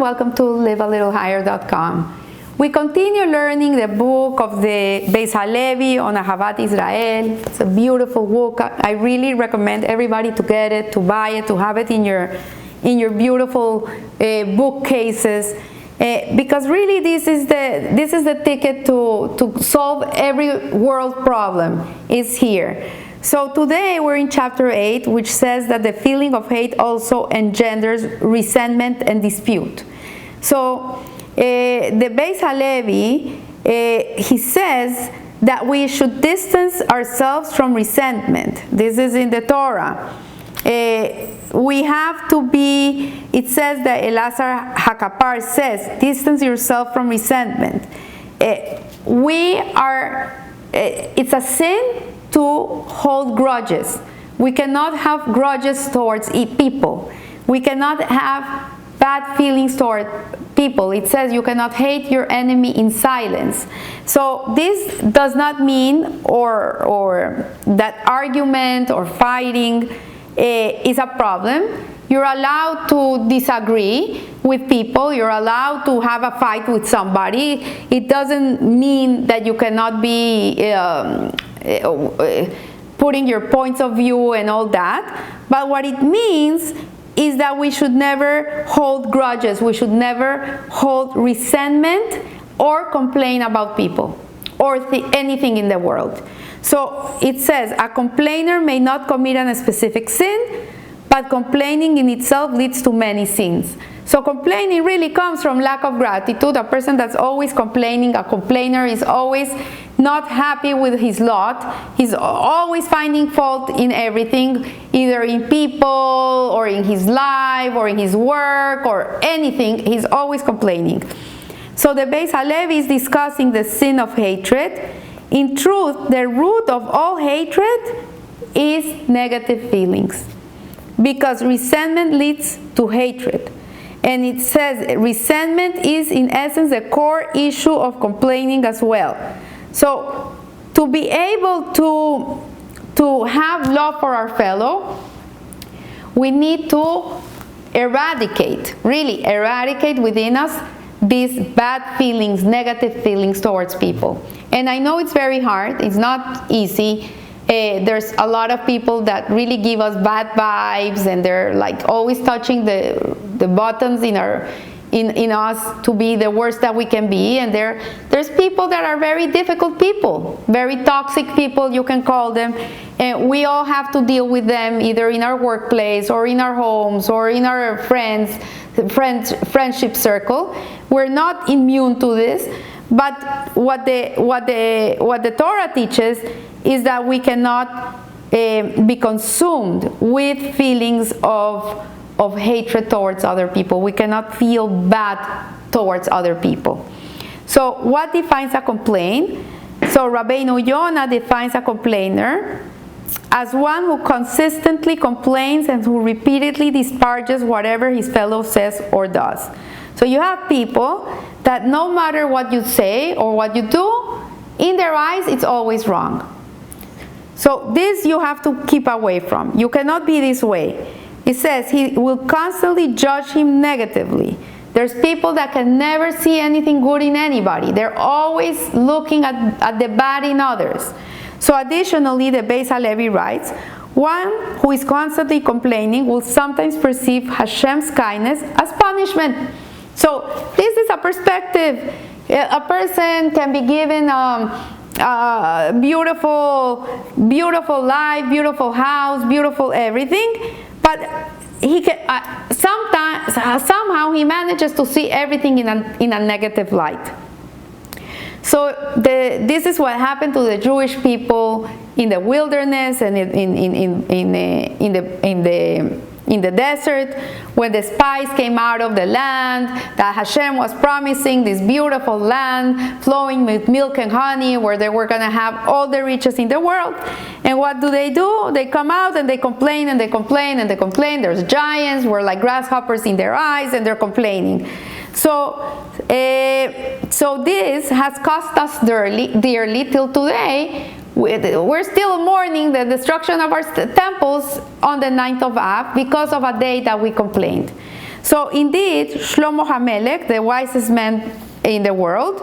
welcome to livealittlehigher.com. We continue learning the book of the Beis Halevi on Ahavat Israel. It's a beautiful book. I really recommend everybody to get it, to buy it, to have it in your beautiful bookcases. Because really this is the ticket to solve every world problem is here. So today we're in chapter 8, which says that the feeling of hate also engenders resentment and dispute. So the Beis Halevi, he says that we should distance ourselves from resentment. This is in the Torah. We have to be, it says that Elazar HaKapar says, distance yourself from resentment. It's a sin to hold grudges. We cannot have grudges towards people. We cannot have bad feelings toward people. It says you cannot hate your enemy in silence. So this does not mean or that argument or fighting is a problem. You're allowed to disagree with people. You're allowed to have a fight with somebody. It doesn't mean that you cannot be putting your points of view and all that. But what it means is that we should never hold grudges. We should never hold resentment or complain about people or anything in the world. So it says, a complainer may not commit a specific sin, but complaining in itself leads to many sins. So complaining really comes from lack of gratitude. A person that's always complaining, a complainer, is always not happy with his lot. He's always finding fault in everything, either in people or in his life or in his work or anything. He's always complaining. So the Beis Halevi is discussing the sin of hatred. In truth, the root of all hatred is negative feelings, because resentment leads to hatred. And it says resentment is in essence the core issue of complaining as well. So to be able to have love for our fellow, we need to really eradicate within us these bad feelings, negative feelings towards people. And I know it's very hard, it's not easy. There's a lot of people that really give us bad vibes, and they're like always touching the buttons in us to be the worst that we can be. And there's people that are very difficult people, very toxic people, you can call them, and we all have to deal with them either in our workplace or in our homes or in our friendship circle. We're not immune to this, but what the Torah teaches is that we cannot be consumed with feelings of hatred towards other people. We cannot feel bad towards other people. So what defines a complaint? So Rabbeinu Yonah defines a complainer as one who consistently complains and who repeatedly disparages whatever his fellow says or does. So you have people that no matter what you say or what you do, in their eyes it's always wrong. So this you have to keep away from. You cannot be this way. It says he will constantly judge him negatively. There's people that can never see anything good in anybody. They're always looking at the bad in others. So additionally, the Beis Halevi writes, one who is constantly complaining will sometimes perceive Hashem's kindness as punishment. So this is a perspective. A person can be given beautiful life, beautiful house, beautiful everything, but he can somehow he manages to see everything in a negative light. So this is what happened to the Jewish people in the wilderness and in the desert, when the spies came out of the land that Hashem was promising, this beautiful land flowing with milk and honey, where they were going to have all the riches in the world. And what do? They come out and they complain and they complain and they complain. There's giants, we're like grasshoppers in their eyes, and they're complaining. So this has cost us dearly till today. We're still mourning the destruction of our temples on the 9th of Av because of a day that we complained. So indeed, Shlomo HaMelech, the wisest man in the world,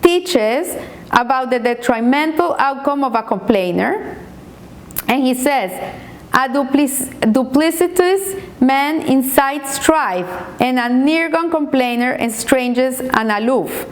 teaches about the detrimental outcome of a complainer. And he says, a duplicitous man incites strife, and a near-gone complainer estranges an aloof.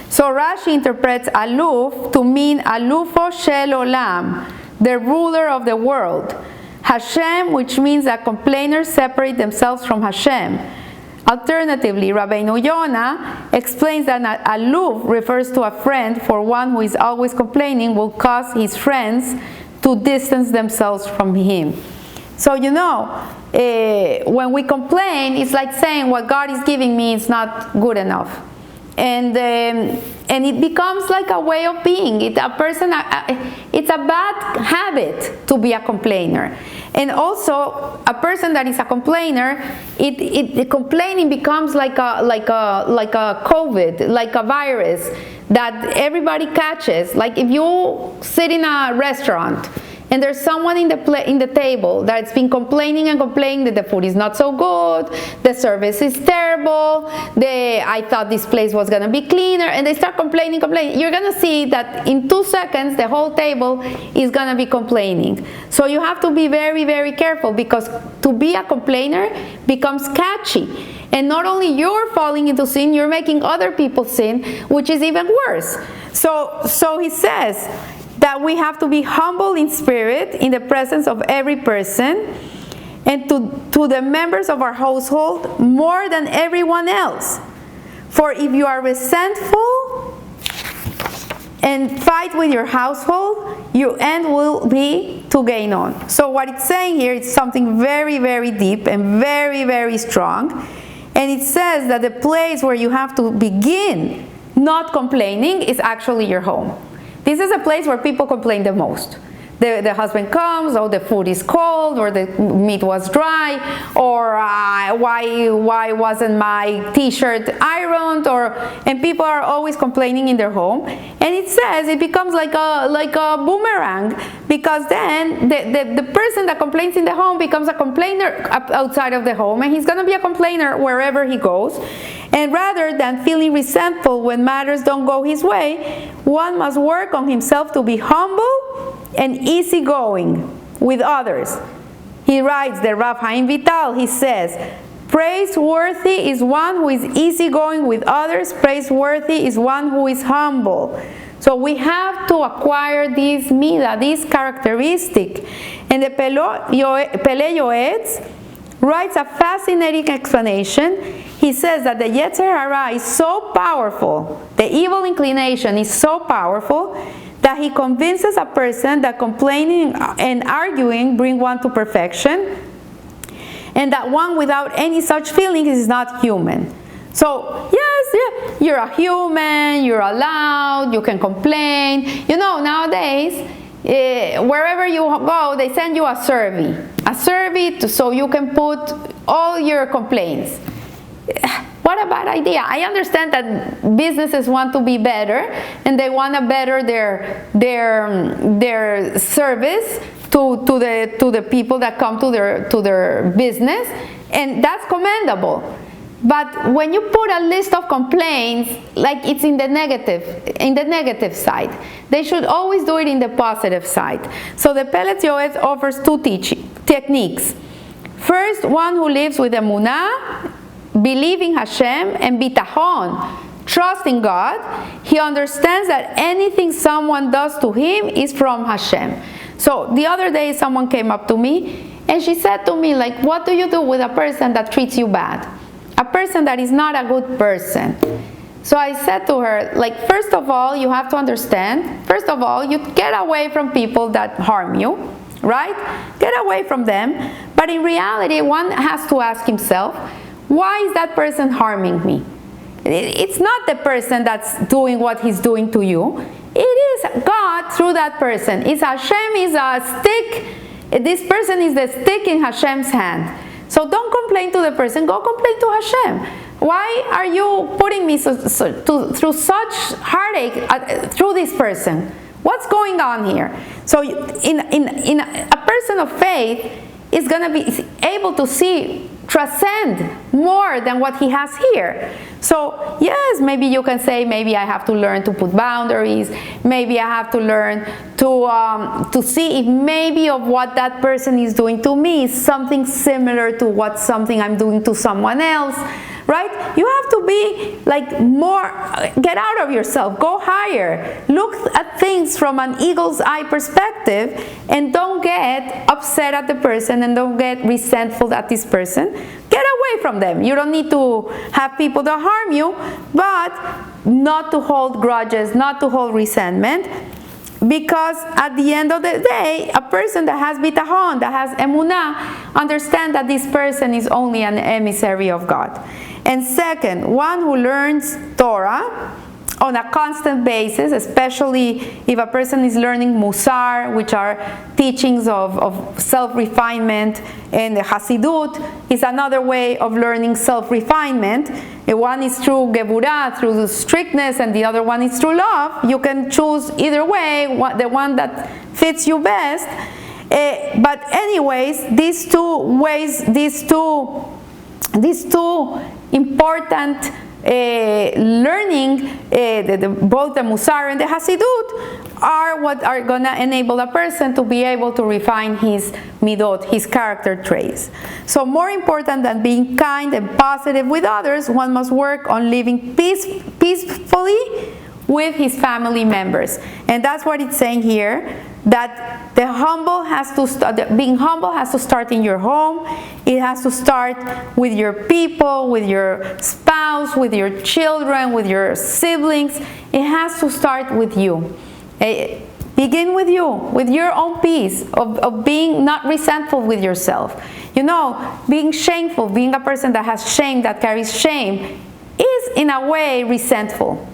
So Rashi interprets aloof to mean alufo shel olam, the ruler of the world. Hashem, which means that complainers separate themselves from Hashem. Alternatively, Rabbeinu Yonah explains that aloof refers to a friend, for one who is always complaining will cause his friends to distance themselves from him. So when we complain, it's like saying what God is giving me is not good enough. And it becomes like a way of being. It's a bad habit to be a complainer. And also, a person that is a complainer, complaining becomes like a COVID, like a virus that everybody catches. Like if you sit in a restaurant and there's someone in the table that's been complaining and complaining that the food is not so good, the service is terrible, I thought this place was going to be cleaner, and they start complaining, you're going to see that in 2 seconds the whole table is going to be complaining. So you have to be very, very careful, because to be a complainer becomes catchy. And not only you're falling into sin, you're making other people sin, which is even worse. So he says that we have to be humble in spirit in the presence of every person, and to the members of our household more than everyone else. For if you are resentful and fight with your household, your end will be to gain on. So what it's saying here is something very, very deep and very, very strong. And it says that the place where you have to begin not complaining is actually your home. This is a place where people complain the most. The husband comes, oh, the food is cold, or the meat was dry, or why wasn't my t-shirt ironed, and people are always complaining in their home. And it says it becomes like a boomerang, because then the person that complains in the home becomes a complainer outside of the home, and he's going to be a complainer wherever he goes. And rather than feeling resentful when matters don't go his way, one must work on himself to be humble and easygoing with others. He writes, the Rav Chaim Vital, he says, praiseworthy is one who is easygoing with others, praiseworthy is one who is humble. So we have to acquire this midah, this characteristic. And the Pele Yoetz writes a fascinating explanation. He says that the Yetzer Hara is so powerful, the evil inclination is so powerful, that he convinces a person that complaining and arguing bring one to perfection, and that one without any such feelings is not human. So yes, you're a human, you're allowed, you can complain. Nowadays, wherever you go, they send you a survey so you can put all your complaints. What a bad idea. I understand that businesses want to be better, and they want to better their service to the people that come to their business, and that's commendable. But when you put a list of complaints, like it's in the negative side, they should always do it in the positive side. So the Pellet Yoetz offers 2 techniques. First, one who lives with emunah, believing Hashem, and bitachon, trusting God, he understands that anything someone does to him is from Hashem. So the other day someone came up to me and she said to me, like, what do you do with a person that treats you bad? A person that is not a good person. So I said to her, like, first of all, you have to understand, first of all, you get away from people that harm you, right? Get away from them. But in reality, one has to ask himself, why is that person harming me? It's not the person that's doing what he's doing to you. It is God through that person. It's Hashem is a stick. This person is the stick in Hashem's hand. So don't complain to the person. Go complain to Hashem. Why are you putting me through such heartache through this person? What's going on here? So in a person of faith is going to be able to see transcend more than what he has here. So yes, maybe you can say, maybe I have to learn to put boundaries. Maybe I have to learn to see if maybe of what that person is doing to me is something similar to what something I'm doing to someone else. Right? You have to be like more, get out of yourself, go higher, look at things from an eagle's eye perspective, and don't get upset at the person and don't get resentful at this person. Get away from them. You don't need to have people that harm you, but not to hold grudges, not to hold resentment. Because at the end of the day, a person that has bitachon, that has emunah, understand that this person is only an emissary of God. And second, one who learns Torah on a constant basis, especially if a person is learning Musar, which are teachings of self-refinement, and the Hasidut is another way of learning self-refinement. One is through Geburah, through the strictness, and the other one is through love. You can choose either way, the one that fits you best. But anyways, these two ways, these two important learning, both the Musar and the Hasidut, are what are going to enable a person to be able to refine his midot, his character traits. So more important than being kind and positive with others, one must work on living peacefully with his family members. And that's what it's saying here, that being humble has to start in your home. It has to start with your people, with your spouse, with your children, with your siblings. It has to start with you. Begin with you, with your own peace, of being not resentful with yourself. You know, being shameful, being a person that has shame, that carries shame, is in a way resentful.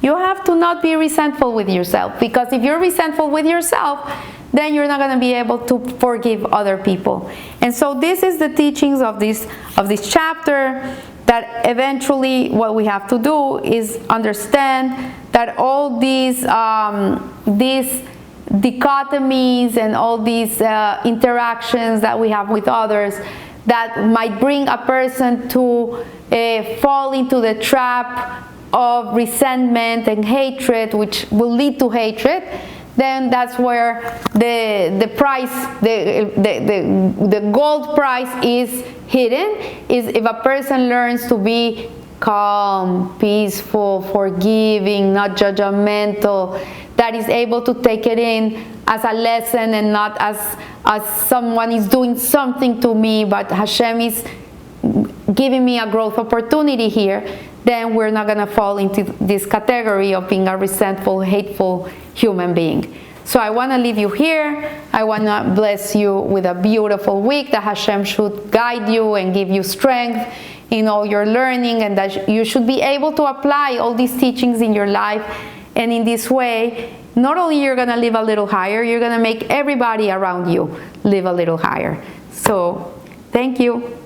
You have to not be resentful with yourself, because if you're resentful with yourself, then you're not going to be able to forgive other people. And so this is the teachings of this chapter, that eventually what we have to do is understand that all these dichotomies and all these interactions that we have with others that might bring a person to fall into the trap of resentment and hatred, which will lead to hatred, then that's where the price, the gold price is hidden, is if a person learns to be calm, peaceful, forgiving, not judgmental, that is able to take it in as a lesson and not as someone is doing something to me, but Hashem is giving me a growth opportunity here, then we're not going to fall into this category of being a resentful, hateful human being. So I want to leave you here. I want to bless you with a beautiful week, that Hashem should guide you and give you strength in all your learning, and that you should be able to apply all these teachings in your life. And in this way, not only you're going to live a little higher, you're going to make everybody around you live a little higher. So thank you.